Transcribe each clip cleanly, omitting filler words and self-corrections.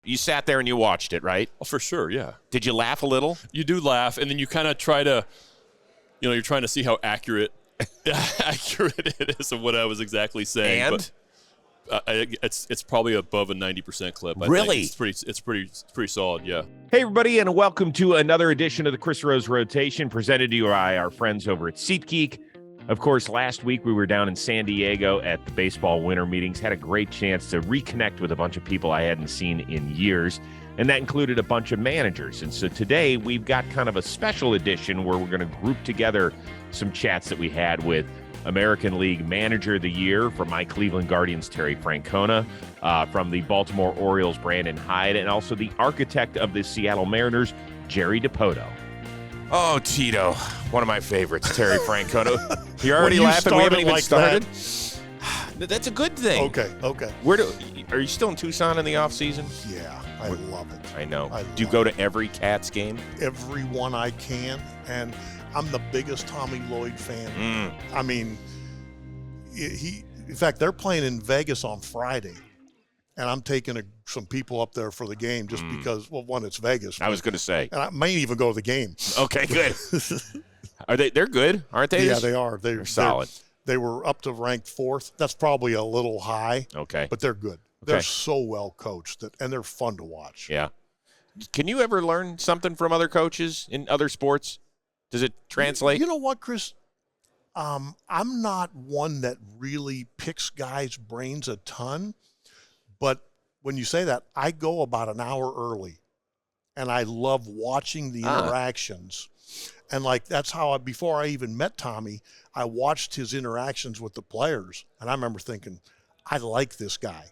you sat there and you watched it, right? Oh, for sure, yeah. Did you laugh a little? You do laugh, and then you kind of try to, you're trying to see how accurate it is of what I was exactly saying. And? But it's probably above a 90% clip. Really? I think it's pretty solid, yeah. Hey, everybody, and welcome to another edition of the Chris Rose Rotation, presented to you by our friends over at SeatGeek. Of course, last week we were down in San Diego at the baseball winter meetings, had a great chance to reconnect with a bunch of people I hadn't seen in years, and that included a bunch of managers. And so today we've got kind of a special edition where we're going to group together some chats that we had with American League Manager of the Year from my Cleveland Guardians, Terry Francona, from the Baltimore Orioles, Brandon Hyde, and also the architect of the Seattle Mariners, Jerry Dipoto. Oh, Tito, one of my favorites, Terry Francona. You're When already you laughing? We haven't started even like started? That's a good thing. Okay. Are you still in Tucson in the off-season? Yeah, I love it. I know. I Do you love go to every Cats game? Every one I can, and I'm the biggest Tommy Lloyd fan. I mean, in fact, they're playing in Vegas on Friday, and I'm taking some people up there for the game just because, well, one, it's Vegas. I was going to say. And I may even go to the game. Okay, good. They're good, aren't they? Yeah, they are. They're solid. They were up to ranked 4th. That's probably a little high. Okay. But they're good. Okay. They're so well coached, and they're fun to watch. Yeah. Can you ever learn something from other coaches in other sports? Does it translate? You know what, Chris? I'm not one that really picks guys' brains a ton, but when you say that, I go about an hour early, and I love watching the interactions. And, that's how before I even met Tommy, I watched his interactions with the players, and I remember thinking, I like this guy.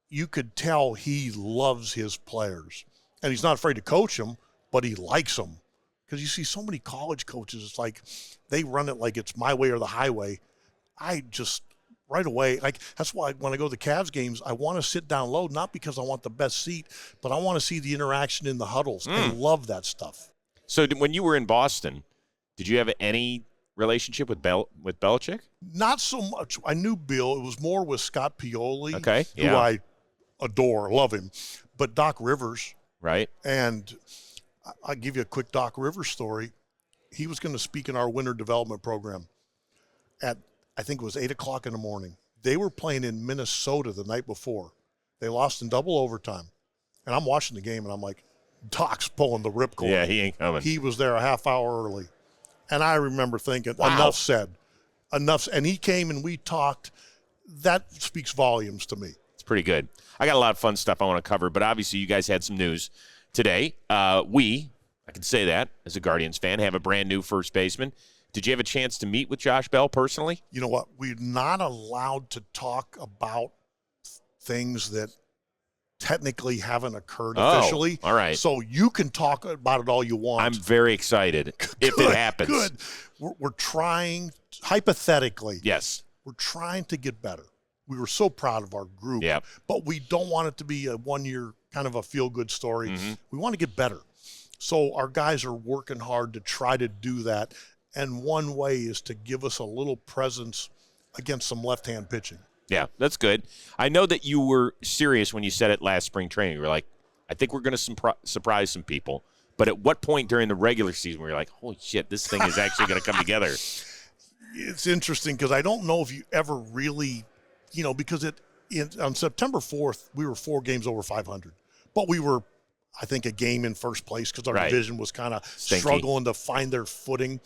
You could tell he loves his players, and he's not afraid to coach them, but he likes them. Because you see so many college coaches, it's like they run it like it's my way or the highway. I just, right away, that's why when I go to the Cavs games, I want to sit down low, not because I want the best seat, but I want to see the interaction in the huddles. I love that stuff. So when you were in Boston, did you have any relationship with Belichick? Not so much. I knew Bill. It was more with Scott Pioli, yeah. who I adore, love him. But Doc Rivers. Right. And I'll give you a quick Doc Rivers story. He was going to speak in our winter development program at, I think it was 8 o'clock in the morning. They were playing in Minnesota the night before. They lost in double overtime. And I'm watching the game, and I'm like, Doc's pulling the ripcord. Yeah, he ain't coming. He was there a half hour early. And I remember thinking, wow. Enough said. Enough. And he came and we talked. That speaks volumes to me. It's pretty good. I got a lot of fun stuff I want to cover, but obviously you guys had some news today. I can say that as a Guardians fan, have a brand new first baseman. Did you have a chance to meet with Josh Bell personally? You know what? We're not allowed to talk about things that technically haven't occurred officially. All right. So you can talk about it all you want. I'm very excited if it happens. Good. We're trying, hypothetically. Yes. We're trying to get better. We were so proud of our group. Yeah. But we don't want it to be a one-year kind of a feel-good story. Mm-hmm. We want to get better. So our guys are working hard to try to do that. And one way is to give us a little presence against some left-hand pitching. Yeah, that's good. I know that you were serious when you said it last spring training. You were like, I think we're going to surprise some people. But at what point during the regular season were you like, holy shit, this thing is actually going to come together? It's interesting because I don't know if you ever really, because on September 4th, we were 4 games over 500. But we were, I think, a game in first place because our division was kind of struggling to find their footing.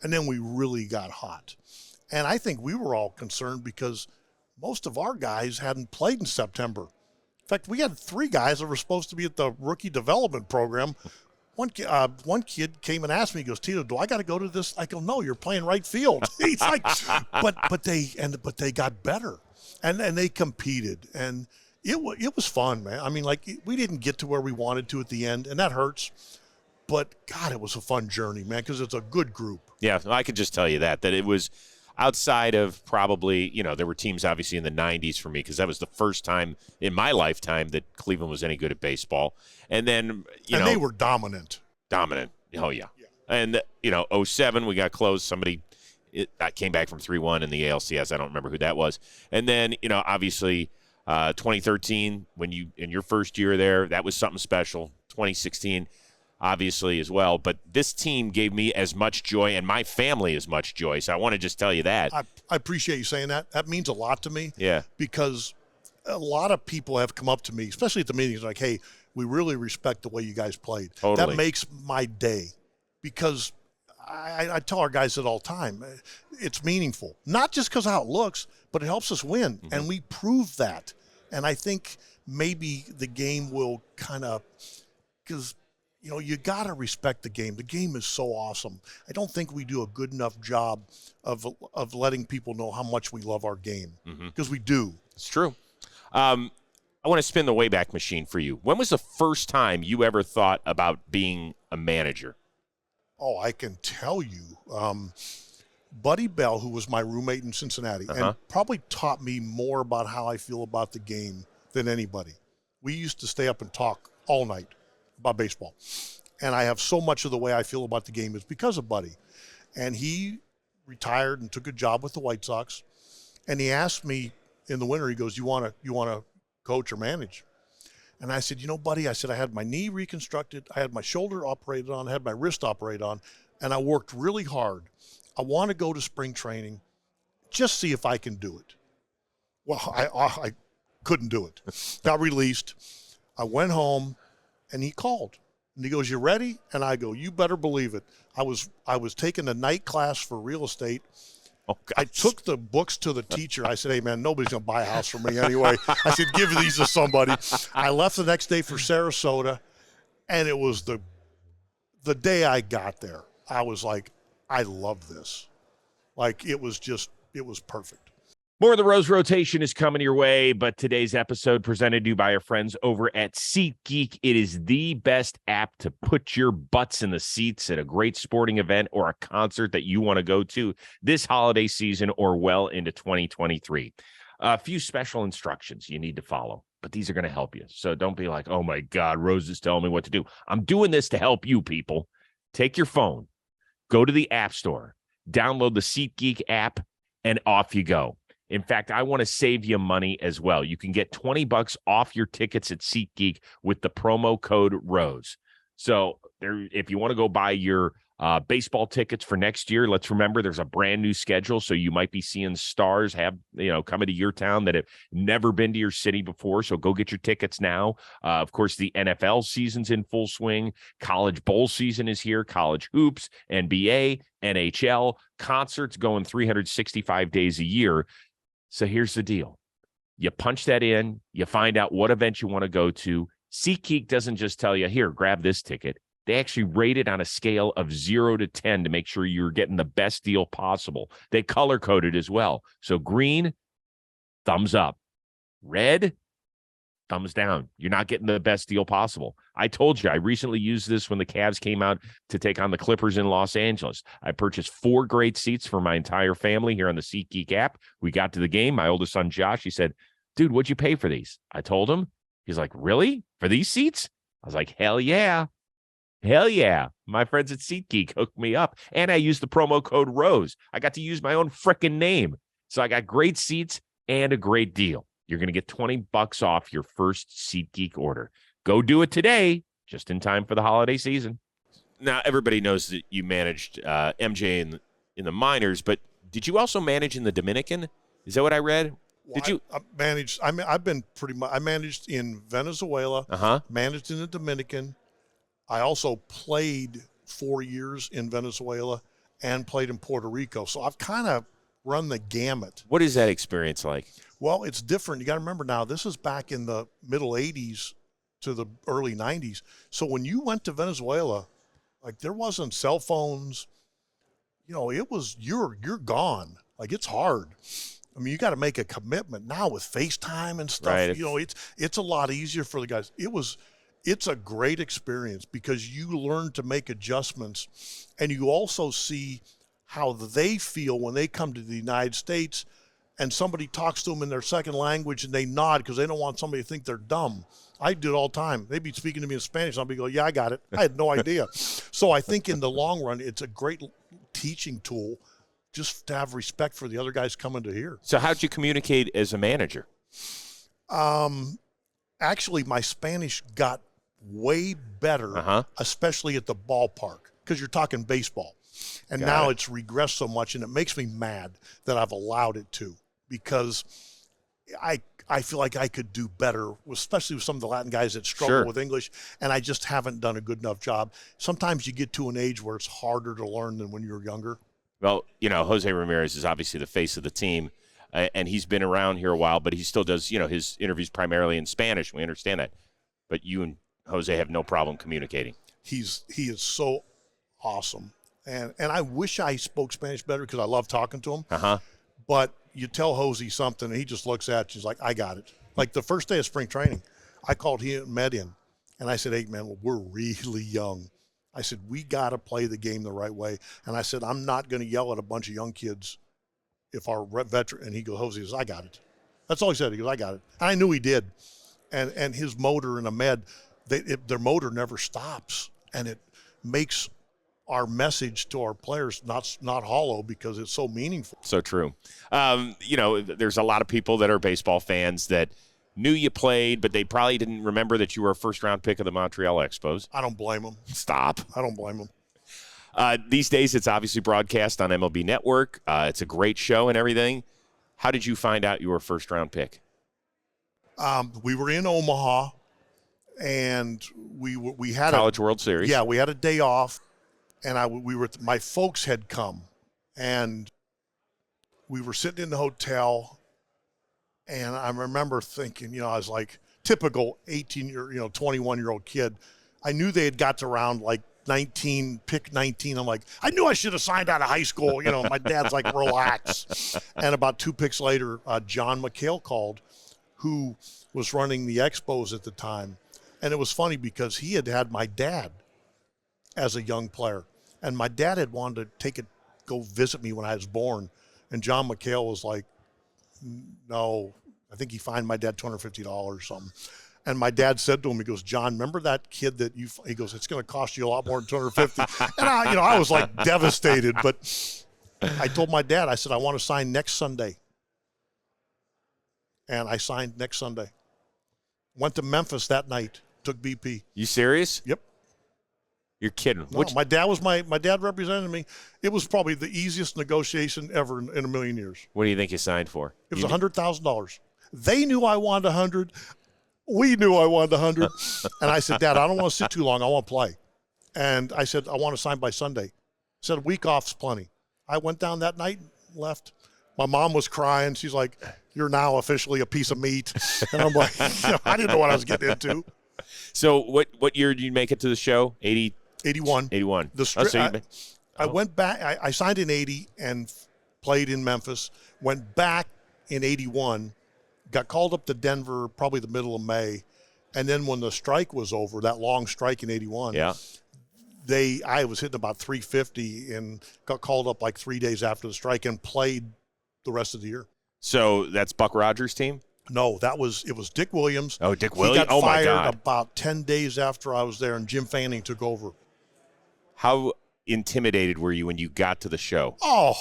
And then we really got hot. And I think we were all concerned because most of our guys hadn't played in September. In fact, we had 3 guys that were supposed to be at the rookie development program. One kid came and asked me, he goes, Tito, do I got to go to this? I go, no, you're playing right field. He's like, but they got better and they competed and it was fun, man. I mean, we didn't get to where we wanted to at the end, and that hurts. But God, it was a fun journey, man, because it's a good group. Yeah, I can just tell you that it was outside of probably, there were teams obviously in the 90s for me because that was the first time in my lifetime that Cleveland was any good at baseball. And then, they were dominant. Dominant. Oh, yeah. And, 07, we got close. Somebody came back from 3-1 in the ALCS. I don't remember who that was. And then, obviously, 2013, when you in your first year there, that was something special. 2016, obviously, as well. But this team gave me as much joy and my family as much joy. So I want to just tell you that. I appreciate you saying that. That means a lot to me. Yeah. Because a lot of people have come up to me, especially at the meetings, like, hey, we really respect the way you guys played. Totally. That makes my day, because I tell our guys it all the time. It's meaningful, not just because of how it looks, but it helps us win, and we prove that. And I think maybe the game will kind of, because you got to respect the game. The game is so awesome. I don't think we do a good enough job of letting people know how much we love our game, because we do. It's true. I want to spin the Wayback Machine for you. When was the first time you ever thought about being a manager? Oh, I can tell you. Buddy Bell, who was my roommate in Cincinnati, and probably taught me more about how I feel about the game than anybody. We used to stay up and talk all night about baseball. And I have so much of the way I feel about the game is because of Buddy. And he retired and took a job with the White Sox. And he asked me in the winter, he goes, you want to coach or manage? And I said, Buddy, I said, I had my knee reconstructed. I had my shoulder operated on, I had my wrist operated on, and I worked really hard. I want to go to spring training, just see if I can do it. Well, I couldn't do it. Got released. I went home, and he called. And he goes, you ready? And I go, you better believe it. I was taking a night class for real estate. Oh, I took the books to the teacher. I said, hey, man, nobody's going to buy a house for me anyway. I said, give these to somebody. I left the next day for Sarasota, and it was the day I got there, I was like, I love this. Like, it was perfect. More of the Rose Rotation is coming your way, but today's episode presented to you by our friends over at SeatGeek. It is the best app to put your butts in the seats at a great sporting event or a concert that you want to go to this holiday season or well into 2023. A few special instructions you need to follow, but these are going to help you. So don't be like, oh my God, Rose is telling me what to do. I'm doing this to help you people. Take your phone, go to the App Store, download the SeatGeek app, and off you go. In fact, I want to save you money as well. You can get $20 off your tickets at SeatGeek with the promo code ROSE. So if you want to go buy your baseball tickets for next year, let's remember there's a brand new schedule. So you might be seeing stars coming to your town that have never been to your city before. So go get your tickets now. Of course, the NFL season's in full swing. College bowl season is here. College hoops, NBA, NHL, concerts going 365 days a year. So here's the deal. You punch that in, you find out what event you want to go to. SeatGeek doesn't just tell you, here, grab this ticket. They actually rate it on a scale of 0 to 10 to make sure you're getting the best deal possible. They color code it as well. So green, thumbs up. Red, thumbs down. You're not getting the best deal possible. I told you, I recently used this when the Cavs came out to take on the Clippers in Los Angeles. I purchased 4 great seats for my entire family here on the SeatGeek app. We got to the game. My oldest son, Josh, he said, dude, what'd you pay for these? I told him. He's like, really? For these seats? I was like, hell yeah. Hell yeah. My friends at SeatGeek hooked me up. And I used the promo code ROSE. I got to use my own freaking name. So I got great seats and a great deal. You're going to get $20 off your first SeatGeek order. Go do it today, just in time for the holiday season. Now, everybody knows that you managed MJ in the minors, but did you also manage in the Dominican? Is that what I read? Well, Did you? I managed. I've been pretty much. I managed in Venezuela. Managed in the Dominican. I also played 4 years in Venezuela and played in Puerto Rico. So I've kind of run the gamut. What is that experience like? Well, it's different. You got to remember now, this is back in the middle 80s to the early 90s. So when you went to Venezuela, like, there wasn't cell phones. It was you're gone. Like, it's hard. I mean, you got to make a commitment now with FaceTime and stuff. Right. It's a lot easier for the guys. It's a great experience because you learn to make adjustments, and you also see how they feel when they come to the United States and somebody talks to them in their second language and they nod because they don't want somebody to think they're dumb. I do it all the time. They'd be speaking to me in Spanish, and I'll be going, yeah, I got it. I had no idea. So I think in the long run, it's a great teaching tool just to have respect for the other guys coming to here. So how'd you communicate as a manager? Actually, my Spanish got way better, especially at the ballpark, because you're talking baseball. And now it's regressed so much, and it makes me mad that I've allowed it to, because I feel like I could do better, especially with some of the Latin guys that struggle with English, and I just haven't done a good enough job. Sometimes you get to an age where it's harder to learn than when you're younger. Well, Jose Ramirez is obviously the face of the team, and he's been around here a while, but he still does, his interviews primarily in Spanish. We understand that. But you and Jose have no problem communicating. He is so awesome. And I wish I spoke Spanish better, because I love talking to him. But you tell Jose something, and he just looks at you. He's like, I got it. Like the first day of spring training, I called him and met him. And I said, hey, man, well, we're really young. I said, we got to play the game the right way. And I said, I'm not going to yell at a bunch of young kids if our veteran. And he goes, Jose says, I got it. That's all he said. He goes, I got it. And I knew he did. And his motor in a med, their motor never stops. And it makes our message to our players not hollow, because it's so meaningful. So true. There's a lot of people that are baseball fans that knew you played, but they probably didn't remember that you were a first-round pick of the Montreal Expos. I don't blame them. Stop. I don't blame them. These days, it's obviously broadcast on MLB Network. It's a great show and everything. How did you find out you were a first-round pick? We were in Omaha, and we had College World Series. Yeah, we had a day off. And my folks had come, and we were sitting in the hotel, and I remember thinking, I was like typical 21-year-old kid. I knew they had got to around like 19, pick 19. I'm like, I knew I should have signed out of high school. My dad's like, relax. And about 2 picks later, John McHale called, who was running the Expos at the time. And it was funny because he had my dad as a young player. And my dad had wanted to go visit me when I was born. And John McHale was like, no, I think he fined my dad $250 or something. And my dad said to him, he goes, John, remember that kid that he goes, it's going to cost you a lot more than $250. And I was like devastated. But I told my dad, I said, I want to sign next Sunday. And I signed next Sunday. Went to Memphis that night, took BP. You serious? Yep. You're kidding. No, my dad represented me. It was probably the easiest negotiation ever in a million years. What do you think you signed for? It was $100,000. They knew I wanted 100. We knew I wanted 100. And I said, Dad, I don't want to sit too long. I want to play. And I said, I want to sign by Sunday. He said, a week off's plenty. I went down that night and left. My mom was crying. She's like, you're now officially a piece of meat. And I'm like, I didn't know what I was getting into. So what year did you make it to the show? 81. 81. I went back. I signed in 80 and played in Memphis. Went back in 81. Got called up to Denver probably the middle of May. And then when the strike was over, that long strike in 81, I was hitting about 350 and got called up like 3 days after the strike and played the rest of the year. So that's Buck Rogers' team? No, it was Dick Williams. Oh, Dick Williams. He got my God. fired about 10 days after I was there, and Jim Fanning took over. How intimidated were you when you got to the show? Oh,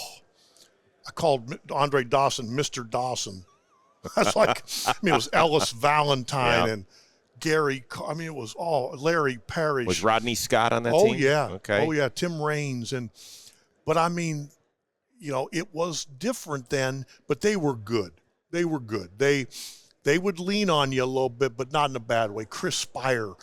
I called Andre Dawson Mr. Dawson. That's like, it was Ellis Valentine and Gary. It was Larry Parrish. Was Rodney Scott on that Oh, team? yeah. Okay. Oh, yeah, Tim Raines. But it was different then, but they were good. They were good. They would lean on you a little bit, but not in a bad way. Chris Spire.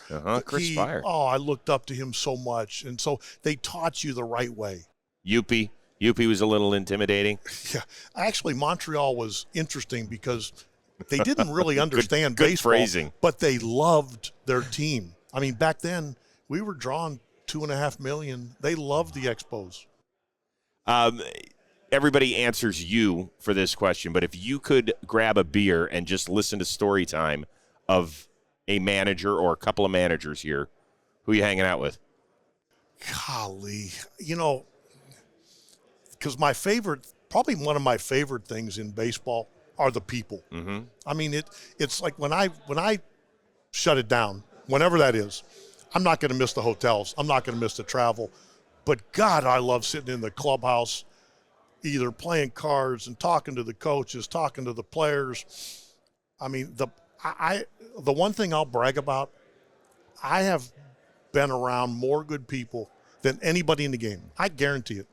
Chris Spire. Oh, I looked up to him so much. And so they taught you the right way. Yuppie was a little intimidating. Yeah. Actually, Montreal was interesting because they didn't really understand good baseball. Phrasing. But they loved their team. Back then, we were drawing $2.5 million. They loved the Expos. Everybody answers you for this question, but if you could grab a beer and just listen to story time of a manager or a couple of managers here, who are you hanging out with? Golly, because probably one of my favorite things in baseball are the people. Mm-hmm. It's like when I shut it down, whenever that is, I'm not going to miss the hotels. I'm not going to miss the travel. But God, I love sitting in the clubhouse, either playing cards and talking to the coaches, talking to the players. The one thing I'll brag about, I have been around more good people than anybody in the game. I guarantee it.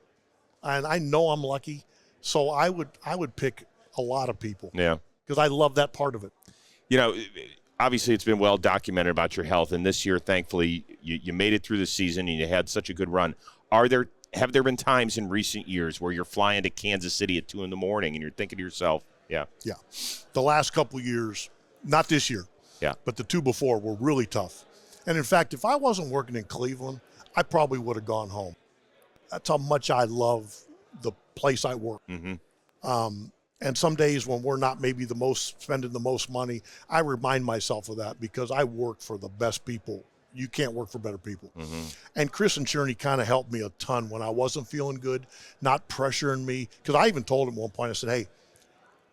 And I know I'm lucky. So I would pick a lot of people. Yeah. Because I love that part of it. You know, obviously it's been well documented about your health, and this year, thankfully, you made it through the season and you had such a good run. Have there been times in recent years where you're flying to Kansas City at 2 a.m. and you're thinking to yourself, yeah, the last couple of years, not this year, but the 2 before were really tough. And in fact, if I wasn't working in Cleveland, I probably would have gone home. That's how much I love the place I work. And some days when we're not maybe spending the most money, I remind myself of that because I work for the best people. You can't work for better people. And Chris and Cherney kind of helped me a ton when I wasn't feeling good, not pressuring me. Because I even told him at one point, I said, hey,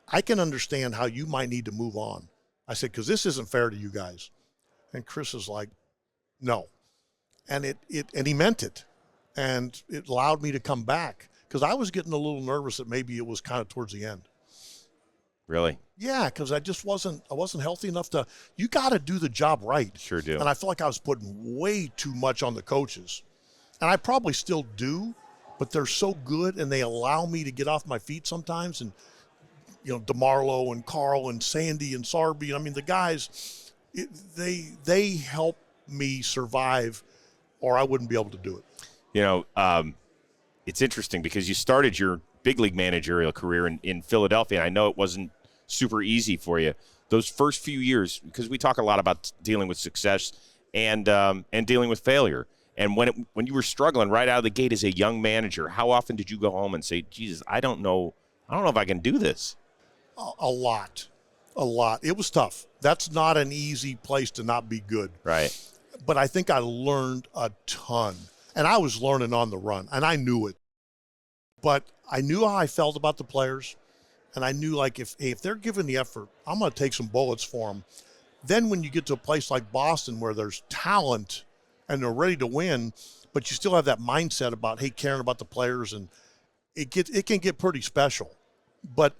I can understand how you might need to move on. I said, because this isn't fair to you guys. And Chris is like, no. And and he meant it. And it allowed me to come back because I was getting a little nervous that maybe it was kind of towards the end. Really? Yeah, because I wasn't healthy enough to. You got to do the job right. Sure do. And I feel like I was putting way too much on the coaches, and I probably still do, but they're so good and they allow me to get off my feet sometimes. And DeMarlo and Carl and Sandy and Sarby. I mean, the guys, they help me survive, or I wouldn't be able to do it. It's interesting because you started your big league managerial career in Philadelphia. And I know it wasn't super easy for you. Those first few years, because we talk a lot about dealing with success and dealing with failure. And when you were struggling right out of the gate as a young manager, how often did you go home and say, Jesus, I don't know if I can do this? A lot. It was tough. That's not an easy place to not be good. Right. But I think I learned a ton. And I was learning on the run, and I knew it. But I knew how I felt about the players, and I knew, like, if they're giving the effort, I'm going to take some bullets for them. Then when you get to a place like Boston where there's talent and they're ready to win, but you still have that mindset about, hey, caring about the players, and it can get pretty special. But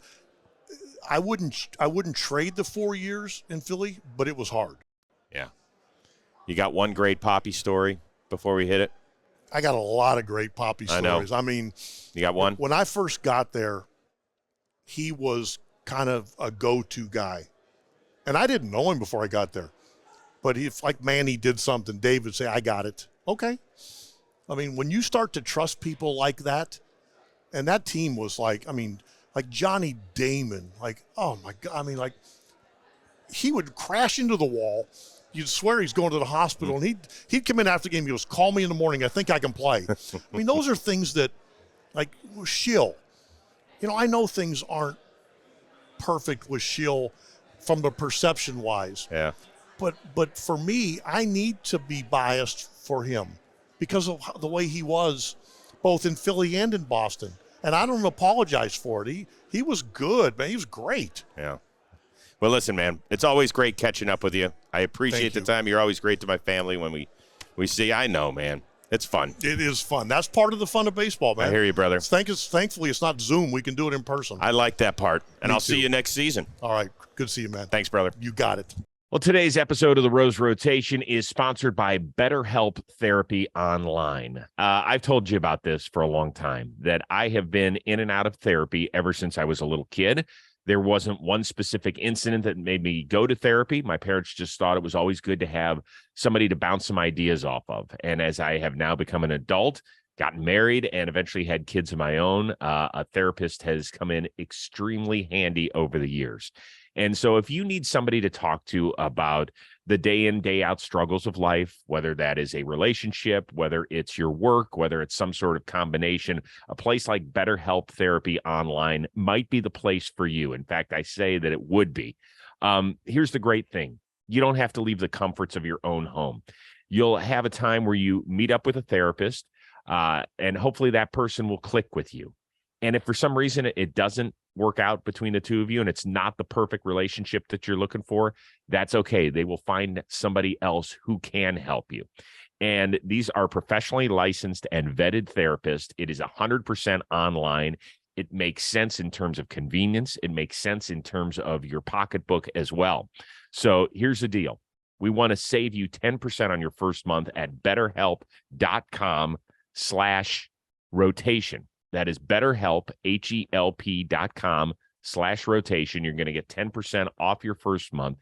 I wouldn't trade the 4 years in Philly, but it was hard. Yeah. You got one great Papi story before we hit it? I got a lot of great Papi stories. I mean, you got one? When I first got there, he was kind of a go-to guy. And I didn't know him before I got there. But if, like, Manny did something, Dave would say, I got it. Okay. I mean, when you start to trust people like that, and that team was like Johnny Damon, like, oh, my God. I mean, like, he would crash into the wall. You'd swear he's going to the hospital, and he'd come in after the game. He goes, call me in the morning. I think I can play. I mean, those are things that, like, Schill. I know things aren't perfect with Schill from the perception-wise. Yeah. But for me, I need to be biased for him because of the way he was both in Philly and in Boston. And I don't apologize for it. He was good, man. He was great. Yeah. Well, listen, man, it's always great catching up with you. I appreciate the time. You're always great to my family when we see. I know, man. It's fun. It is fun. That's part of the fun of baseball, man. I hear you, brother. Thankfully, it's not Zoom. We can do it in person. I like that part. And I'll too. see you next season. All right. Good to see you, man. Thanks, brother. You got it. Well, today's episode of the Rose Rotation is sponsored by BetterHelp Therapy Online. I've told you about this for a long time, that I have been in and out of therapy ever since I was a little kid. There wasn't one specific incident that made me go to therapy. My parents just thought it was always good to have somebody to bounce some ideas off of. And as I have now become an adult, gotten married, and eventually had kids of my own, a therapist has come in extremely handy over the years. And so if you need somebody to talk to about the day in, day out struggles of life, whether that is a relationship, whether it's your work, whether it's some sort of combination, a place like BetterHelp Therapy Online might be the place for you. In fact, I say that it would be. Here's the great thing. You don't have to leave the comforts of your own home. You'll have a time where you meet up with a therapist, and hopefully that person will click with you. And if for some reason it doesn't work out between the two of you and it's not the perfect relationship that you're looking for, that's okay. They will find somebody else who can help you. And these are professionally licensed and vetted therapists. It is 100% online. It makes sense in terms of convenience. It makes sense in terms of your pocketbook as well. So here's the deal. We want to save you 10% on your first month at betterhelp.com/rotation. That is BetterHelp, HELP.com/rotation. You're going to get 10% off your first month.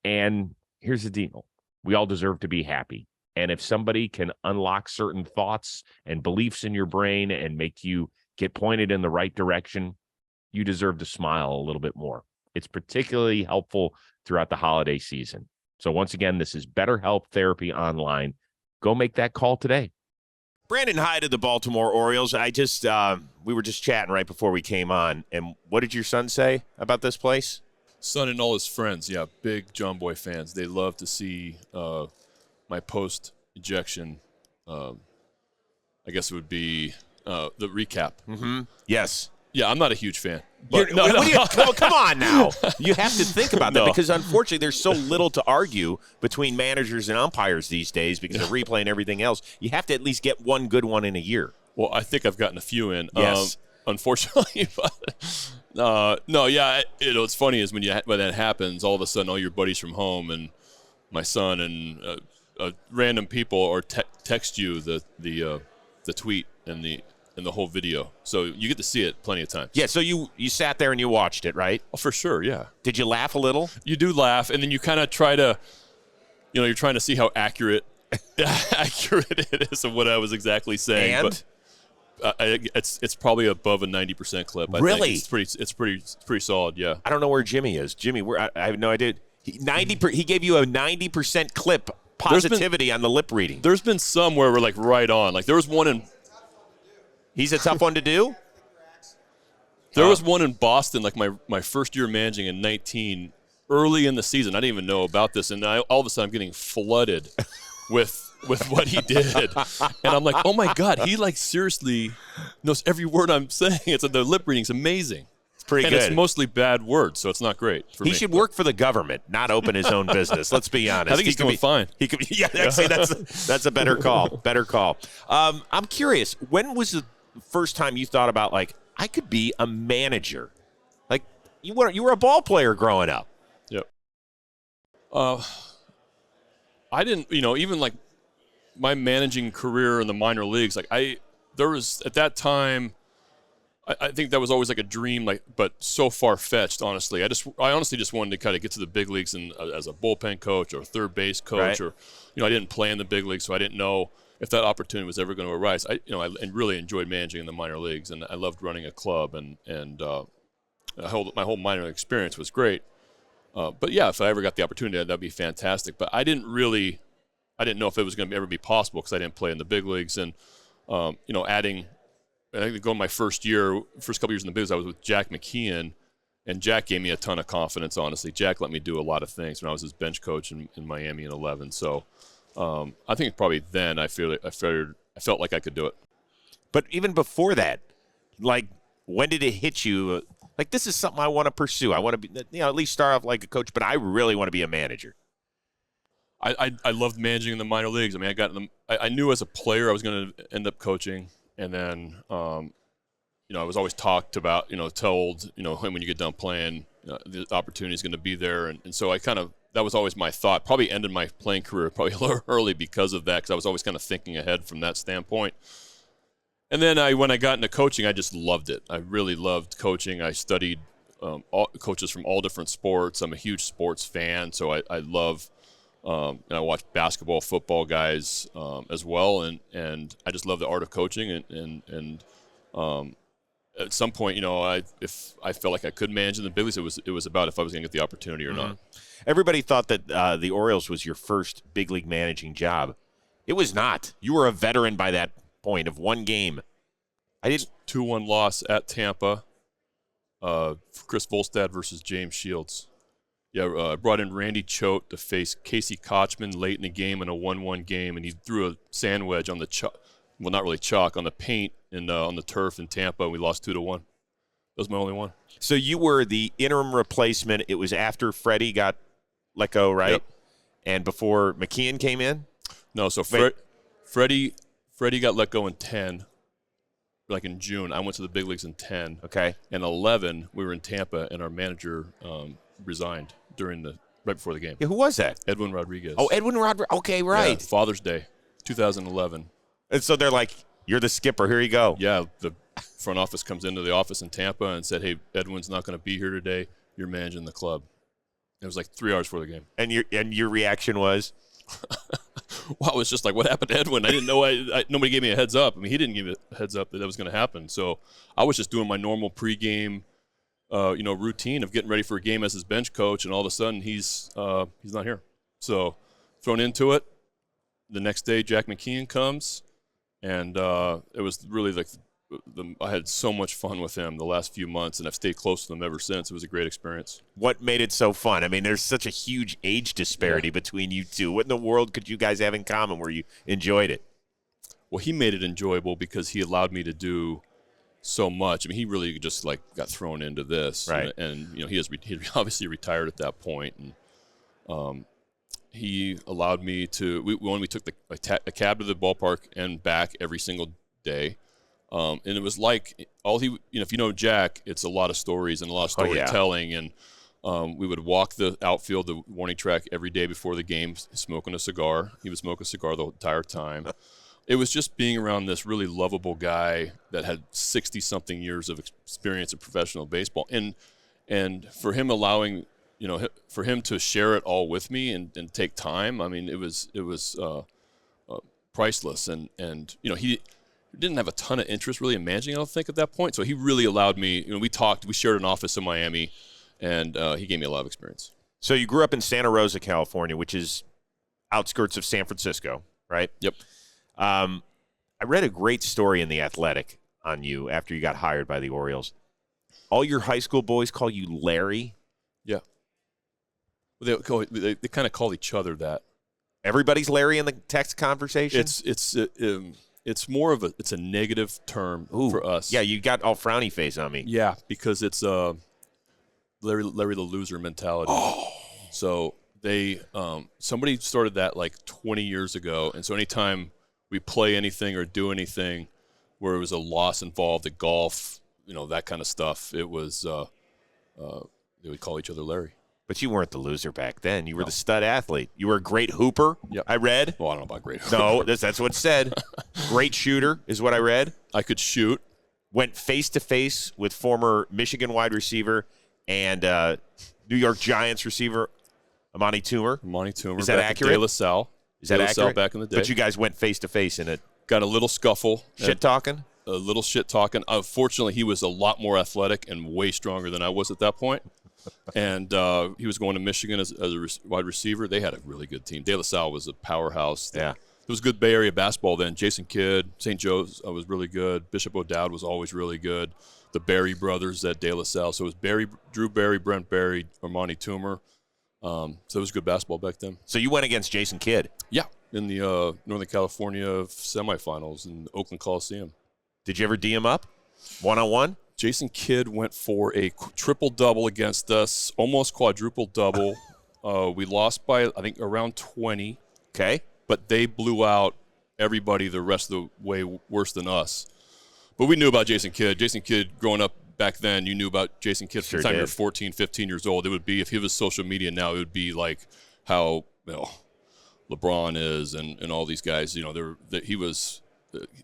And here's the deal. We all deserve to be happy. And if somebody can unlock certain thoughts and beliefs in your brain and make you get pointed in the right direction, you deserve to smile a little bit more. It's particularly helpful throughout the holiday season. So once again, this is BetterHelp Therapy Online. Go make that call today. Brandon Hyde of the Baltimore Orioles. We were just chatting right before we came on. And what did your son say about this place? Son and all his friends, yeah, big Jomboy fans. They love to see my post-ejection, I guess it would be the recap. Mm-hmm. Yes. Yeah, I'm not a huge fan. But Come on now. You have to think about that because, unfortunately, there's so little to argue between managers and umpires these days because of replay and everything else. You have to at least get one good one in a year. Well, I think I've gotten a few in. Yes. Unfortunately. It's funny is when that happens, all of a sudden all your buddies from home and my son and random people or text you the tweet and the whole video. So you get to see it plenty of times. Yeah, so you sat there and you watched it, right? Oh, for sure, yeah. Did you laugh a little? You do laugh, and then you kind of try to, you're trying to see how accurate it is of what I was exactly saying. And? But it's probably above a 90% clip. I really? Think. It's pretty solid, yeah. I don't know where Jimmy is. Jimmy, I have no idea. He gave you a 90% clip positivity on the lip reading. There's been some where we're like right on. Like there was one in. He's a tough one to do? There was one in Boston, like my first year managing in 19, early in the season. I didn't even know about this, and all of a sudden I'm getting flooded with what he did. And I'm like, oh, my God, he, like, seriously knows every word I'm saying. The lip reading's amazing. It's pretty good. And it's mostly bad words, so it's not great for me. He should work for the government, not open his own business. Let's be honest. I think he's doing fine. He could. Yeah, actually, that's a better call. Better call. I'm curious. When was the first time you thought about, like, I could be a manager? Like, you were a ball player growing up. Yep. I didn't, even like my managing career in the minor leagues, like there was at that time, I think that was always like a dream, like, but so far-fetched, honestly. I honestly just wanted to kind of get to the big leagues and as a bullpen coach or third base coach, right. or, I didn't play in the big leagues, so I didn't know if that opportunity was ever going to arise. I really enjoyed managing in the minor leagues, and I loved running a club, and my whole minor experience was great. But yeah, if I ever got the opportunity, that'd be fantastic. But I didn't know if it was going to ever be possible because I didn't play in the big leagues. And adding, I think going my first couple years in the bigs, I was with Jack McKeon, and Jack gave me a ton of confidence. Honestly, Jack let me do a lot of things when I was his bench coach in Miami in 11. So I think probably then I felt like I could do it. But even before that, like, when did it hit you? Like, this is something I want to pursue. I want to be, at least start off like a coach, but I really want to be a manager. I loved managing in the minor leagues. I mean, I knew as a player I was going to end up coaching, and then I was always talked about, told, when you get done playing, the opportunity is going to be there, and so that was always my thought. Probably ended my playing career probably a little early because of that, because I was always kind of thinking ahead from that standpoint. And then when I got into coaching, I just loved it. I really loved coaching. I studied all coaches from all different sports. I'm a huge sports fan, so I love and I watch basketball, football guys as well, and I just love the art of coaching. And at some point, if I felt like I could manage in the big leagues, it was about if I was going to get the opportunity or not. Everybody thought that the Orioles was your first big league managing job. It was not. You were a veteran by that point of one game. 2-1 loss at Tampa. Chris Volstad versus James Shields. Yeah, I brought in Randy Choate to face Casey Kochman late in the game in a 1-1 game, and he threw a sand wedge on the not really chalk, on the paint and on the turf in Tampa, and we lost 2-1. That was my only one. So you were the interim replacement. It was after Freddie got let go, right? Yep. And before McKeon came in? No, so Freddie got let go in 10, like in June. I went to the big leagues in 10. Okay. In 11, we were in Tampa, and our manager resigned during the right before the game. Yeah, who was that? Edwin Rodriguez. Oh, Edwin Rodriguez. Okay, right. Yeah, Father's Day, 2011. And so they're like, you're the skipper. Here you go. Yeah, the front office comes into the office in Tampa and said, hey, Edwin's not going to be here today. You're managing the club. It was like 3 hours before the game. And your reaction was? Well, it was just like, what happened to Edwin? I didn't know. Nobody gave me a heads up. I mean, he didn't give me a heads up that was going to happen. So I was just doing my normal pregame, routine of getting ready for a game as his bench coach, and all of a sudden he's not here. So thrown into it. The next day, Jack McKeon comes, and it was really like I had so much fun with him the last few months, and I've stayed close to him ever since. It was a great experience. What made it so fun? I mean, there's such a huge age disparity between you two. What in the world could you guys have in common where you enjoyed it? Well, he made it enjoyable because he allowed me to do so much. I mean, he really just like got thrown into this, right? And he obviously retired at that point, and he allowed me to. We took a cab to the ballpark and back every single day. And it was like if you know Jack, it's a lot of stories and a lot of storytelling. And we would walk the outfield, the warning track every day before the game, smoking a cigar. He would smoke a cigar the entire time. It was just being around this really lovable guy that had 60-something years of experience in professional baseball. And for him for him to share it all with me and take time, I mean, it was priceless. And he didn't have a ton of interest really in managing, I don't think, at that point. So he really allowed me, we shared an office in Miami, and he gave me a lot of experience. So you grew up in Santa Rosa, California, which is outskirts of San Francisco, right? Yep. I read a great story in The Athletic on you after you got hired by the Orioles. All your high school boys call you Larry? Yeah. They kind of call each other that. Everybody's Larry in the text conversation? It's more of it's a negative term for us. Yeah, you got all frowny face on me. Yeah, because it's Larry the loser mentality. Oh. So they somebody started that like 20 years ago, and so anytime we play anything or do anything where it was a loss involved, at golf, that kind of stuff, it was they would call each other Larry. But you weren't the loser back then. You were the stud athlete. You were a great hooper, yep. I read. Well, I don't know about great hooper. No, that's what it said. Great shooter is what I read. I could shoot. Went face-to-face with former Michigan wide receiver and New York Giants receiver Amani Toomer. Is that accurate? De La Salle. Is that accurate? Back in the day. But you guys went face-to-face in it. Got a little scuffle. Shit-talking? A little shit-talking. Fortunately, he was a lot more athletic and way stronger than I was at that point. And he was going to Michigan as a wide receiver. They had a really good team. De La Salle was a powerhouse. Yeah. There was good Bay Area basketball then. Jason Kidd, St. Joe's was really good. Bishop O'Dowd was always really good. The Barry brothers at De La Salle. So it was Drew Barry, Brent Barry, Amani Toomer. So it was good basketball back then. So you went against Jason Kidd? Yeah, in the Northern California semifinals in Oakland Coliseum. Did you ever D him up one-on-one? Jason Kidd went for a triple-double against us, almost quadruple-double. We lost by, I think, around 20. Okay. But they blew out everybody the rest of the way worse than us. But we knew about Jason Kidd. Jason Kidd, growing up back then, you knew about Jason Kidd from the time you were 14, 15 years old. It would be, if he was social media now, it would be like how LeBron is and all these guys. He was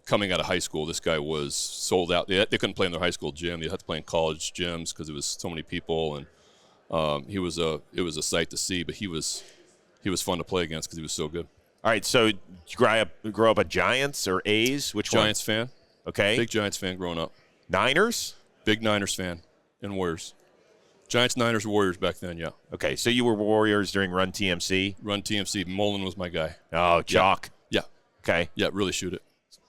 coming out of high school. This guy was sold out. They couldn't play in their high school gym. They had to play in college gyms because it was so many people. And it was a sight to see. But he was fun to play against because he was so good. All right, so did you grow up a Giants or A's? Which Giants one? fan. Okay. Big Giants fan growing up. Niners? Big Niners fan and Warriors. Giants, Niners, Warriors back then, yeah. Okay, so you were Warriors during Run TMC? Run TMC. Mullen was my guy. Oh, Chalk. Yeah. Okay. Yeah, really shoot it.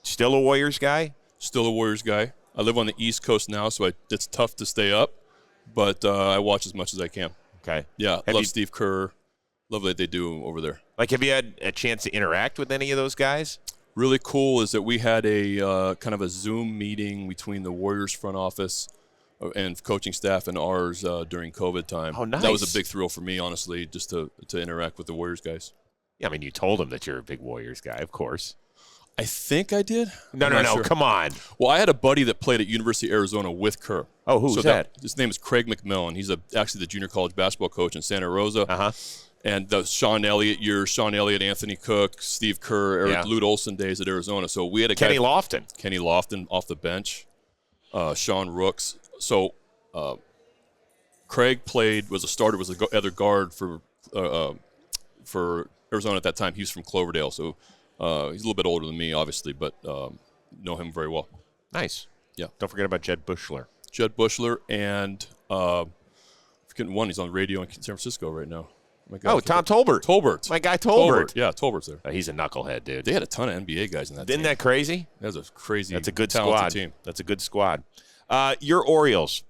Still a Warriors guy? Still a Warriors guy. I live on the East Coast now, so it's tough to stay up, but I watch as much as I can. Okay. Yeah, love Steve Kerr. Love what they do over there. Have you had a chance to interact with any of those guys? Really cool is that we had a kind of a Zoom meeting between the Warriors front office and coaching staff and ours during COVID time. Oh, nice. That was a big thrill for me, honestly, just to interact with the Warriors guys. Yeah, I mean, you told them that you're a big Warriors guy, of course. I think I did. No, sure. come on. Well, I had a buddy that played at University of Arizona with Kerr. Oh, who's that? His name is Craig McMillan. He's actually the junior college basketball coach in Santa Rosa. Uh-huh. And the Sean Elliott years, Sean Elliott, Anthony Cook, Steve Kerr, Eric Lute Olson days at Arizona. So we had a Kenny guy, Lofton off the bench, Sean Rooks. So Craig was a starter, was the other guard for Arizona at that time. He was from Cloverdale, so he's a little bit older than me, obviously, but know him very well. Nice. Yeah. Don't forget about Jed Bushler. And forgetting one, he's on radio in San Francisco right now. Tom Tolbert. Tolbert. My guy Tolbert. Yeah, Tolbert's there. He's a knucklehead, dude. They had a ton of NBA guys in that team. Isn't that crazy? That's a crazy, That's a good talented squad. team. That's a good squad. Your Orioles,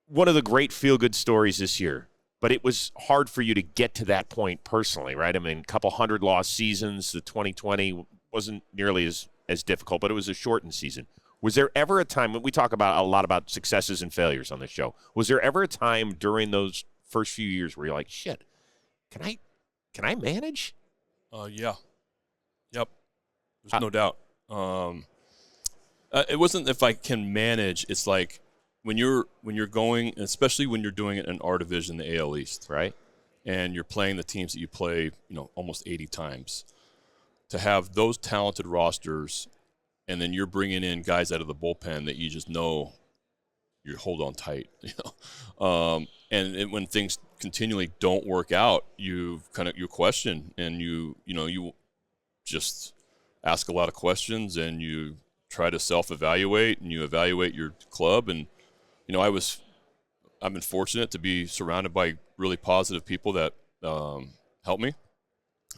one of the great feel-good stories this year, but it was hard for you to get to that point personally, right? I mean, a couple 100-loss seasons. The 2020 wasn't nearly as difficult, but it was a shortened season. Was there ever a time, we talk about a lot about successes and failures on this show, was there ever a time during those first few years where you're like, shit, can I manage? Yeah. Yep. There's no doubt. It wasn't if I can manage. It's like when you're going, especially when you're doing it in our division, the AL East, right? And you're playing the teams that you play, almost 80 times. To have those talented rosters, and then you're bringing in guys out of the bullpen that you just know you hold on tight, and when things continually don't work out, you question, and you just ask a lot of questions, and you try to self-evaluate, and you evaluate your club. And I've been fortunate to be surrounded by really positive people that help me,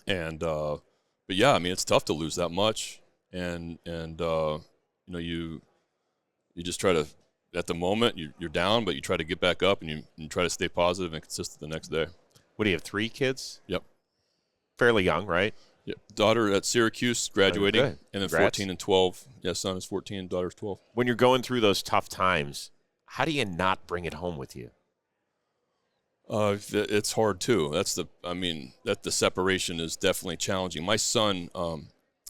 and but yeah, I mean, it's tough to lose that much, and you just try to. At the moment, you're down, but you try to get back up, and you try to stay positive and consistent the next day. What do you have, 3 kids? Yep. Fairly young, right? Yep. Daughter at Syracuse, graduating, and then Congrats. 14 and 12. Yeah, son is 14, daughter's 12. When you're going through those tough times, how do you not bring it home with you? It's hard too. The separation is definitely challenging. My son,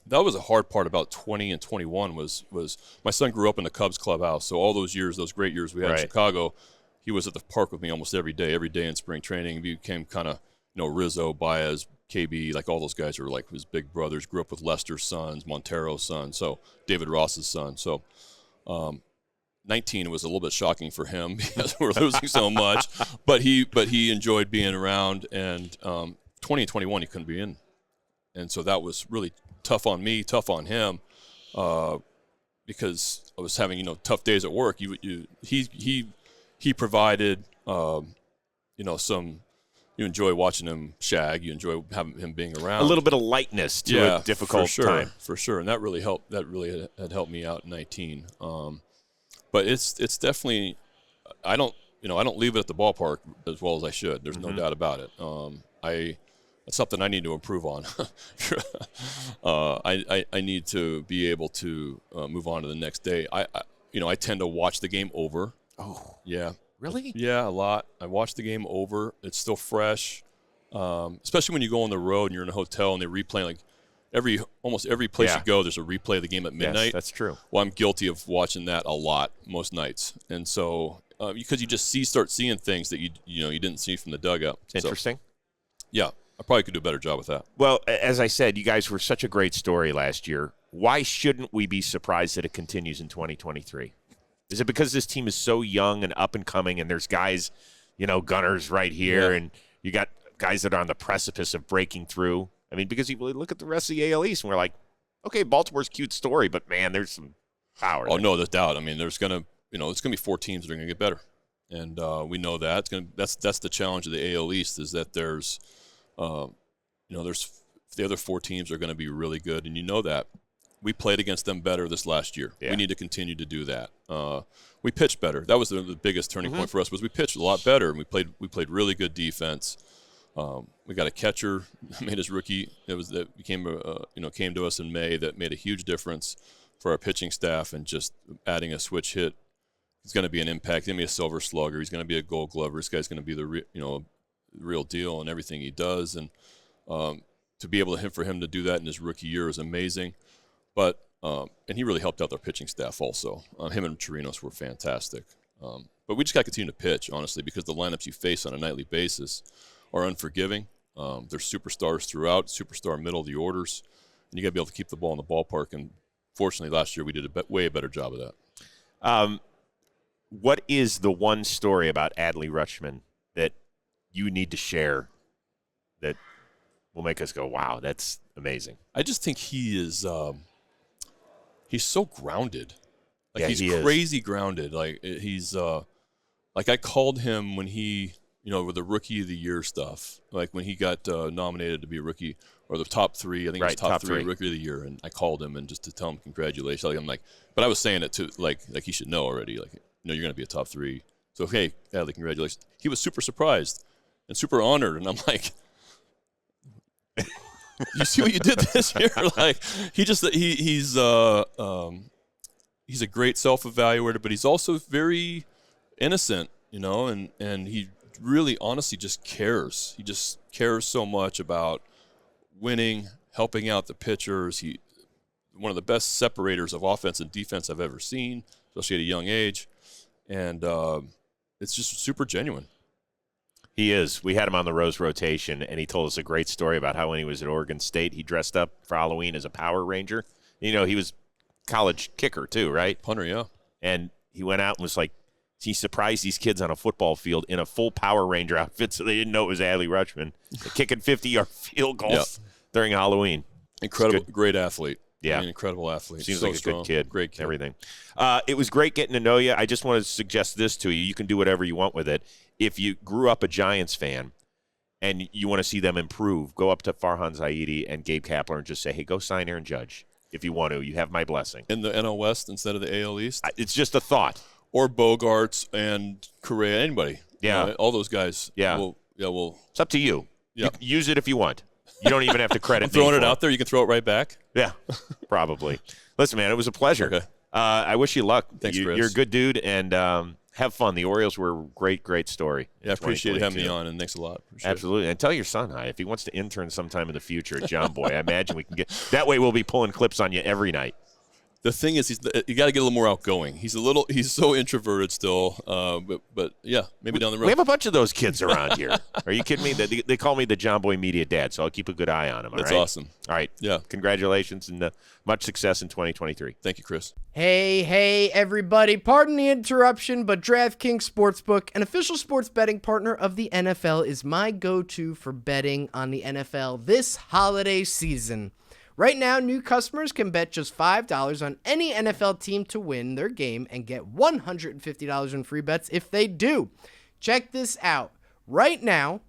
that was a hard part about 20 and 21 was my son grew up in the Cubs clubhouse. So all those years, those great years we had in Chicago, he was at the park with me almost every day in spring training. He became kind of, Rizzo, Baez, KB, like all those guys were like his big brothers. Grew up with Lester's sons, Montero's son, so David Ross's son. So 19 was a little bit shocking for him because we're losing so much, but he enjoyed being around. And 20 and 21 he couldn't be in, and so that was really tough on me, tough on him, because I was having tough days at work. He provided some. You enjoy watching him shag. You enjoy having him being around. A little bit of lightness to a difficult time. For sure, and that really helped. That really had helped me out in 19. But it's definitely. I don't leave it at the ballpark as well as I should. There's no doubt about it. That's something I need to improve on. I need to be able to move on to the next day. I tend to watch the game over. Oh, yeah. Really? Yeah, a lot. I watch the game over. It's still fresh, especially when you go on the road and you're in a hotel and they replay almost every place you go. There's a replay of the game at midnight. Yes, that's true. Well, I'm guilty of watching that a lot most nights, and so because you just start seeing things that you didn't see from the dugout. Interesting. So, yeah. I probably could do a better job with that. Well, as I said, you guys were such a great story last year. Why shouldn't we be surprised that it continues in 2023? Is it because this team is so young and up and coming, and there's guys, gunners right here, and you got guys that are on the precipice of breaking through? I mean, because you look at the rest of the AL East, and we're like, okay, Baltimore's a cute story, but, man, there's some power. Oh, no, there's doubt. I mean, there's going to, it's going to be 4 teams that are going to get better. And we know that. That's the challenge of the AL East is that there's – there's the other 4 teams are going to be really good, and that. We played against them better this last year. Yeah. We need to continue to do that. We pitched better. That was the biggest turning point for us. Was we pitched a lot better, and we played really good defense. We got a catcher made his rookie. Came to us in May that made a huge difference for our pitching staff, and just adding a switch hit. He's going to be an impact. He's going to be a silver slugger. He's going to be a Gold Glover. This guy's going to be the real deal in everything he does, and to be able for him to do that in his rookie year is amazing. But And he really helped out their pitching staff also. Him and Chirinos were fantastic. But we just got to continue to pitch, honestly, because the lineups you face on a nightly basis are unforgiving. There's superstars throughout, superstar middle of the orders, and you got to be able to keep the ball in the ballpark. And fortunately, last year we did a way better job of that. What is the one story about Adley Rutschman that you need to share that will make us go, wow, that's amazing? I just think he is he's so grounded. Like, yeah, he's crazy grounded. Like, he's like, I called him when he, with the Rookie of the Year stuff, like when he got nominated to be a rookie, or the top 3, I think it was top three Rookie of the Year, and I called him and just to tell him congratulations. Like, I'm like, but I was saying it to like he should know already. Like, you're going to be a top 3. So, hey, Adley, congratulations. He was super surprised and super honored, and I'm like, you see what you did this year? Like, he's a great self-evaluator, but he's also very innocent, and he really honestly just cares. He just cares so much about winning, helping out the pitchers. He one of the best separators of offense and defense I've ever seen, especially at a young age. And it's just super genuine. He is. We had him on the Rose rotation, and he told us a great story about how when he was at Oregon State, he dressed up for Halloween as a Power Ranger. He was college kicker too, right? Punter, yeah. And he went out and was like, he surprised these kids on a football field in a full Power Ranger outfit, so they didn't know it was Adley Rutschman, kicking 50-yard field goals during Halloween. Incredible, great athlete. Yeah. Incredible athlete. Seems so like a strong. good kid. Great kid. Everything. It was great getting to know you. I just want to suggest this to you. You can do whatever you want with it. If you grew up a Giants fan and you want to see them improve, go up to Farhan Zaidi and Gabe Kapler and just say, hey, go sign Aaron Judge if you want to. You have my blessing. In the NL West instead of the AL East? It's just a thought. Or Bogarts and Correa, anybody. Yeah. All those guys. Yeah. It's up to you. Yeah. You can use it if you want. You don't even have to credit I'm throwing me it for out there. You can throw it right back. Yeah, probably. Listen, man, it was a pleasure. Okay. I wish you luck. Thanks, Chris. You're a good dude, and have fun. The Orioles were a great story. Yeah, I appreciate having me on, and thanks a lot. Absolutely. And tell your son hi. If he wants to intern sometime in the future at Jomboy, I imagine we can get – that way we'll be pulling clips on you every night. The thing is, you got to get a little more outgoing. He's so introverted still, but yeah, maybe down the road. We have a bunch of those kids around here. Are you kidding me? They call me the Jomboy Media Dad, so I'll keep a good eye on him. That's awesome. All right. Yeah. Congratulations and much success in 2023. Thank you, Chris. Hey, everybody. Pardon the interruption, but DraftKings Sportsbook, an official sports betting partner of the NFL, is my go-to for betting on the NFL this holiday season. Right now, new customers can bet just $5 on any NFL team to win their game and get $150 in free bets if they do. Check this out. Right now,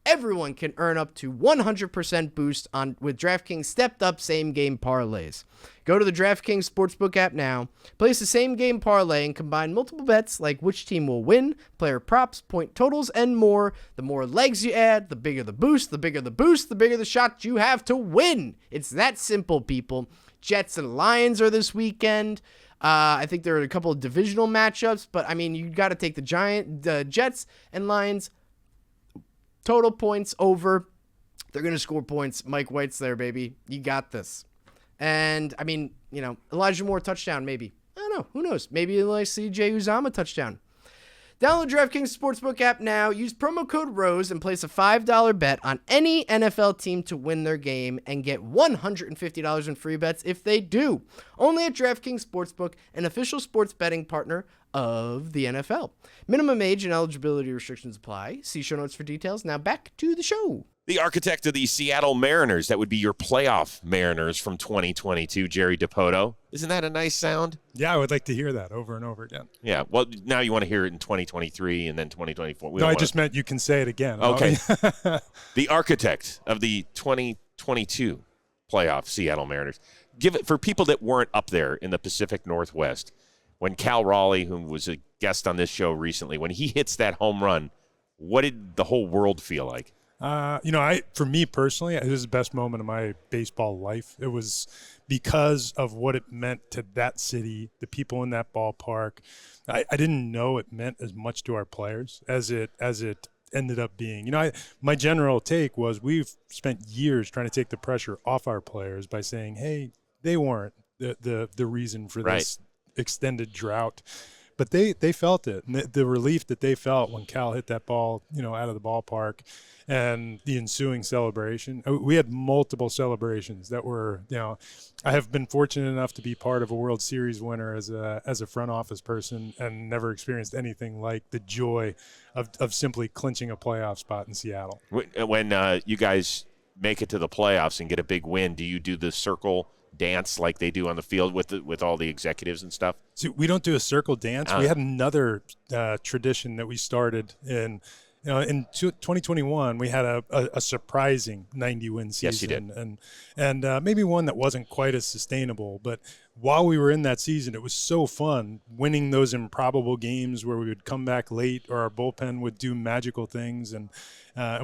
everyone can earn up to 100% boost with DraftKings stepped-up same-game parlays. Go to the DraftKings Sportsbook app now, place a same-game parlay, and combine multiple bets like which team will win, player props, point totals, and more. The more legs you add, the bigger the boost, the bigger the shot you have to win. It's that simple, people. Jets and Lions are this weekend. I think there are a couple of divisional matchups, but, I mean, you got to take the Jets and Lions total points over. They're going to score points. Mike White's there, baby. You got this. And, I mean, Elijah Moore touchdown, maybe. I don't know. Who knows? Maybe like CJ Uzama touchdown. Download DraftKings Sportsbook app now. Use promo code ROSE and place a $5 bet on any NFL team to win their game and get $150 in free bets if they do. Only at DraftKings Sportsbook, an official sports betting partner of the NFL. Minimum age and eligibility restrictions apply. See show notes for details. Now back to the show. The architect of the Seattle Mariners, that would be your playoff Mariners from 2022, Jerry Dipoto. Isn't that a nice sound? Yeah, I would like to hear that over and over again. Yeah, well, now you want to hear it in 2023 and then 2024. No, I just meant you can say it again. Okay. The architect of the 2022 playoff Seattle Mariners. Give it for people that weren't up there in the Pacific Northwest. When Cal Raleigh, who was a guest on this show recently, when he hits that home run, what did the whole world feel like? For me personally, it was the best moment of my baseball life. It was because of what it meant to that city, the people in that ballpark. I didn't know it meant as much to our players as it ended up being. My general take was we've spent years trying to take the pressure off our players by saying, hey, they weren't the reason for this extended drought. But they felt it, and the relief that they felt when Cal hit that ball, out of the ballpark, and the ensuing celebration. We had multiple celebrations that were, I have been fortunate enough to be part of a World Series winner as a front office person, and never experienced anything like the joy of simply clinching a playoff spot in Seattle. When you guys make it to the playoffs and get a big win, do you do the circle dance like they do on the field with all the executives and stuff? See, we don't do a circle dance. We had another tradition that we started in 2021. We had a surprising 90-win season. Yes, you did. And maybe one that wasn't quite as sustainable. But while we were in that season, it was so fun winning those improbable games where we would come back late, or our bullpen would do magical things, and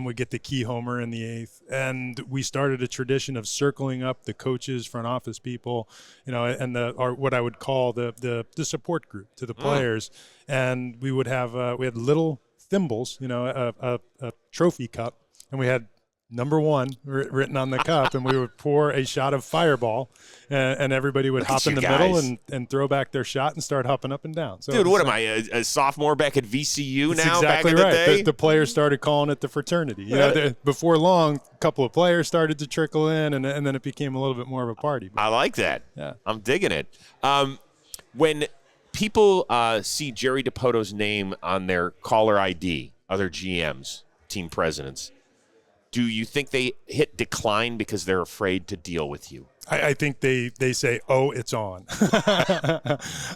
we'd get the key homer in the 8th. And we started a tradition of circling up the coaches, front office people, and what I would call the support group to the players. And we would have we had little thimbles, a trophy cup, and we had number 1 written on the cup, and we would pour a shot of Fireball, and everybody would hop in the middle and throw back their shot and start hopping up and down. So, dude, what am I, a sophomore back at VCU now? Exactly back in right. the day? The players started calling it the fraternity. Before long, a couple of players started to trickle in, and then it became a little bit more of a party. I like that. Yeah. I'm digging it. When people see Jerry Dipoto's name on their caller ID, other GMs, team presidents, do you think they hit decline because they're afraid to deal with you? I think they say, oh, it's on.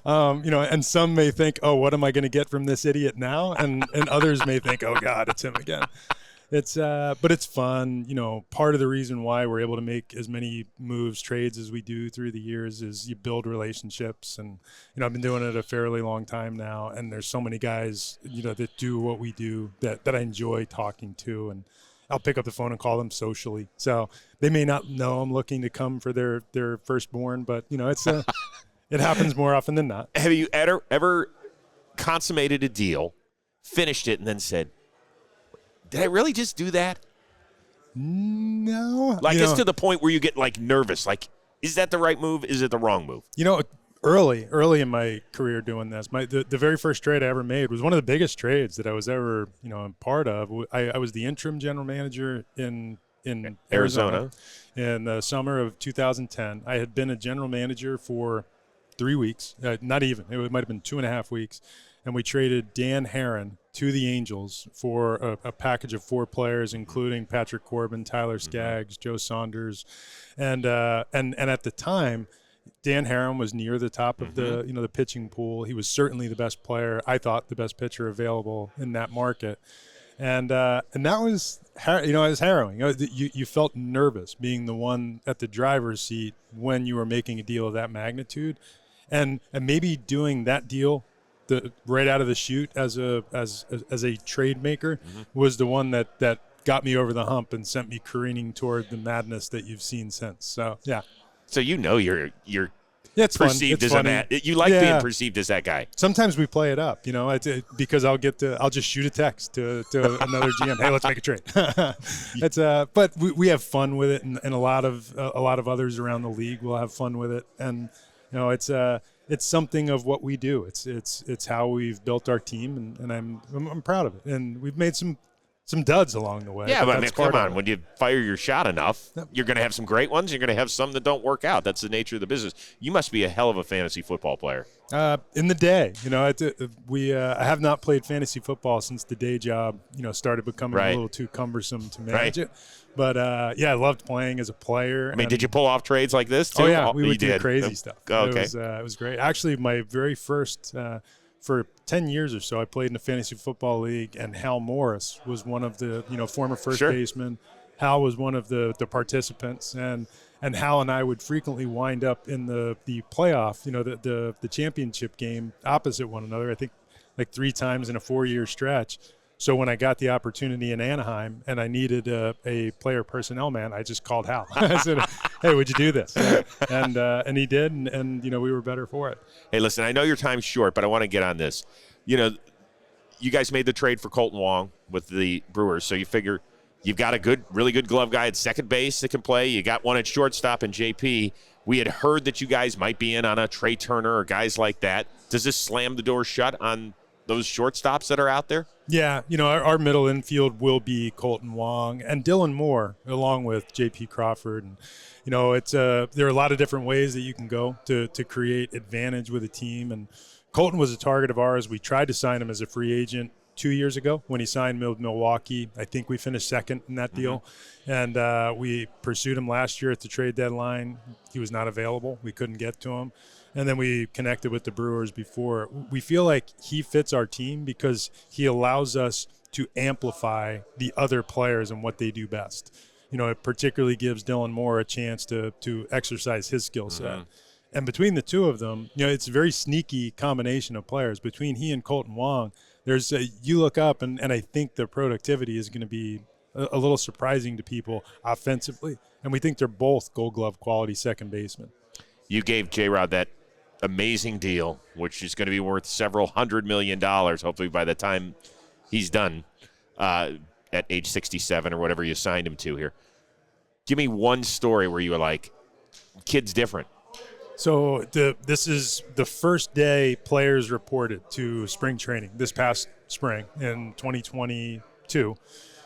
And some may think, oh, what am I going to get from this idiot now? And others may think, oh, God, it's him again. But it's fun. Part of the reason why we're able to make as many moves, trades as we do through the years is you build relationships. And, I've been doing it a fairly long time now. And there's so many guys, that do what we do that I enjoy talking to. And I'll pick up the phone and call them socially. So they may not know I'm looking to come for their firstborn, but, it happens more often than not. Have you ever consummated a deal, finished it, and then said, did I really just do that? No. It's to the point where you get, nervous. Is that the right move? Is it the wrong move? Early in my career doing this, the very first trade I ever made was one of the biggest trades that I was ever, a part of. I was the interim general manager in Arizona in the summer of 2010. I had been a general manager for 3 weeks, not even. It might have been 2.5 weeks. And we traded Dan Herron to the Angels for a package of 4 players, including Patrick Corbin, Tyler Skaggs, Joe Saunders, and at the time, Dan Herron was near the top of the pitching pool. He was certainly the best player. I thought the best pitcher available in that market, and that was it was harrowing. You felt nervous being the one at the driver's seat when you were making a deal of that magnitude, and maybe doing that deal right out of the chute as a trade maker was the one that got me over the hump and sent me careening toward the madness that you've seen since. So yeah. So you're it's perceived fun. as you like being perceived as that guy. Sometimes we play it up, because I'll just shoot a text to another GM. Hey, let's make a trade. But we have fun with it, and a lot of others around the league will have fun with it, and it's something of what we do. It's how we've built our team, and I'm proud of it. And we've made some duds along the way. Yeah, but come on. When you fire your shot enough, you're going to have some great ones. You're going to have some that don't work out. That's the nature of the business. You must be a hell of a fantasy football player. In the day, I have not played fantasy football since the day job, started becoming a little too cumbersome to manage it. But I loved playing as a player. I mean, did you pull off trades like this too? Oh yeah, we would do crazy stuff. Okay, it was great. Actually, my very first. For 10 years or so, I played in a fantasy football league, and Hal Morris was one of the former first baseman. Hal was one of the participants, and Hal and I would frequently wind up in the playoff, the championship game opposite one another. I think like 3 times in a 4-year stretch. So when I got the opportunity in Anaheim and I needed a player personnel man, I just called Hal. I said, "Hey, would you do this?" And he did, and we were better for it. Hey, listen, I know your time's short, but I want to get on this. You you guys made the trade for Kolton Wong with the Brewers, so you figure you've got a really good glove guy at second base that can play. You got one at shortstop in JP. We had heard that you guys might be in on a Trey Turner or guys like that. Does this slam the door shut on those shortstops that are out there? Yeah, our middle infield will be Kolton Wong and Dylan Moore, along with J.P. Crawford. And, there are a lot of different ways that you can go to create advantage with a team. And Kolton was a target of ours. We tried to sign him as a free agent 2 years ago when he signed with Milwaukee. I think we finished second in that deal. And we pursued him last year at the trade deadline. He was not available. We couldn't get to him. And then we connected with the Brewers before. We feel like he fits our team because he allows us to amplify the other players and what they do best. It particularly gives Dylan Moore a chance to exercise his skill set. And between the two of them, it's a very sneaky combination of players. Between he and Kolton Wong, you look up, and I think their productivity is going to be a little surprising to people offensively. And we think they're both Gold Glove quality second basemen. You gave J-Rod that amazing deal, which is going to be worth several $100 million, hopefully by the time he's done at age 67 or whatever you signed him to here. Give me one story where you were like, kid's different. So this is the first day players reported to spring training this past spring in 2022.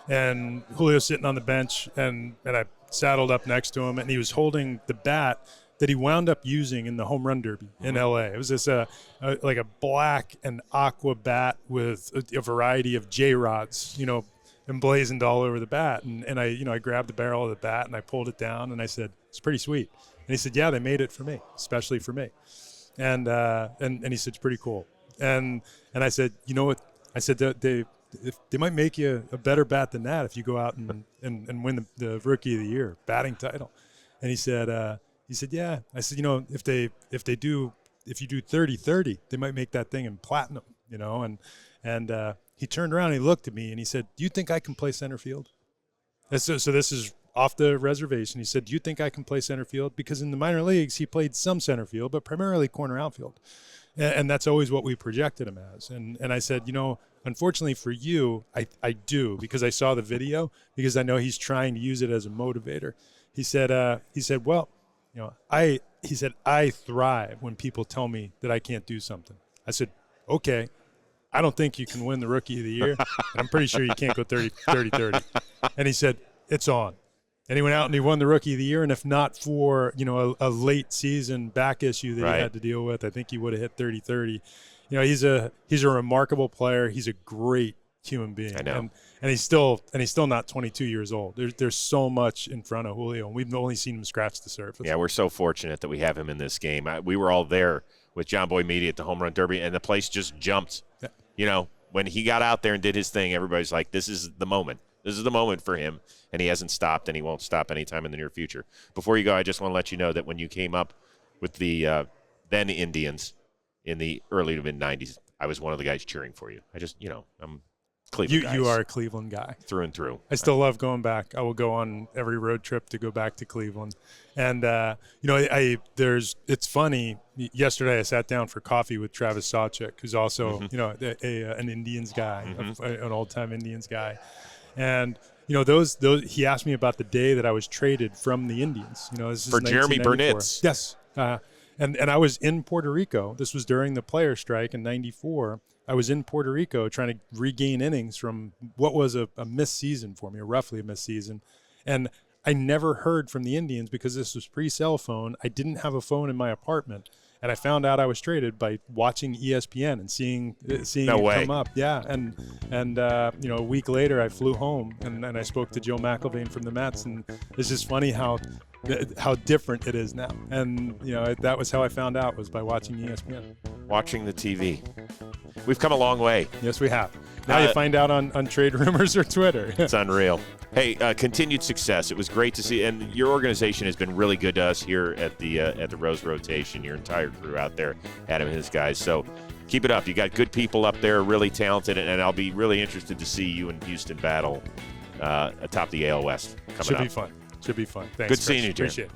And Julio's sitting on the bench, and I saddled up next to him, and he was holding the bat that he wound up using in the home run derby in LA. It was this like a black and aqua bat with a variety of J-rods, emblazoned all over the bat. And I grabbed the barrel of the bat and I pulled it down and I said, "It's pretty sweet." And he said, "Yeah, they made it for me, especially for me." And he said, "It's pretty cool." And I said, "You know what?" I said, they might make you a better bat than that if you go out and win the Rookie of the Year batting title. And he said, "Yeah." I said, if you do 30-30, they might make that thing in platinum, And he turned around and he looked at me and he said, "Do you think I can play center field?" And so this is off the reservation. He said, "Do you think I can play center field?" Because in the minor leagues, he played some center field, but primarily corner outfield. And that's always what we projected him as. And I said, unfortunately for you, I do, because I saw the video, because I know he's trying to use it as a motivator. He said, "Well, I thrive when people tell me that I can't do something." I said, "Okay, I don't think you can win the Rookie of the Year. And I'm pretty sure you can't go 30-30. And he said, "It's on." And he went out and he won the Rookie of the Year. And if not for, a late season back issue that he had to deal with, I think he would have hit 30-30. He's a remarkable player. He's a great human being. I know. And he's still not 22 years old. There's so much in front of Julio, and we've only seen him scratch the surface. Yeah, we're so fortunate that we have him in this game. We were all there with Jomboy Media at the Home Run Derby, and the place just jumped. Yeah. When he got out there and did his thing, everybody's like, this is the moment. This is the moment for him, and he hasn't stopped, and he won't stop anytime in the near future. Before you go, I just want to let you know that when you came up with the then Indians in the early to mid-'90s, I was one of the guys cheering for you. I'm Cleveland guys. You are a Cleveland guy. Through and through. I still love going back. I will go on every road trip to go back to Cleveland. And, it's funny. Yesterday I sat down for coffee with Travis Sawchuk, who's also, an Indians guy, an old-time Indians guy. And, those he asked me about the day that I was traded from the Indians. This is for Jeremy Burnitz. Yes. And I was in Puerto Rico. This was during the player strike in '94. I was in Puerto Rico trying to regain innings from what was a missed season for me, or roughly a missed season. And I never heard from the Indians because this was pre-cell phone. I didn't have a phone in my apartment. And I found out I was traded by watching ESPN and seeing No it way. come up. Yeah, and a week later I flew home and I spoke to Joe McIlvaine from the Mets, and it's just funny how different it is now. And that was how I found out, was by watching ESPN. Watching the TV. We've come a long way. Yes, we have. Now you find out on trade rumors or Twitter. It's unreal. Hey, continued success. It was great to see, and your organization has been really good to us here at the Rose Rotation. Your entire crew out there, Adam and his guys. So keep it up. You got good people up there, really talented, and I'll be really interested to see you in Houston battle atop the AL West coming up. Should be fun. Thanks, Good seeing Chris. you, Jerry. Appreciate it.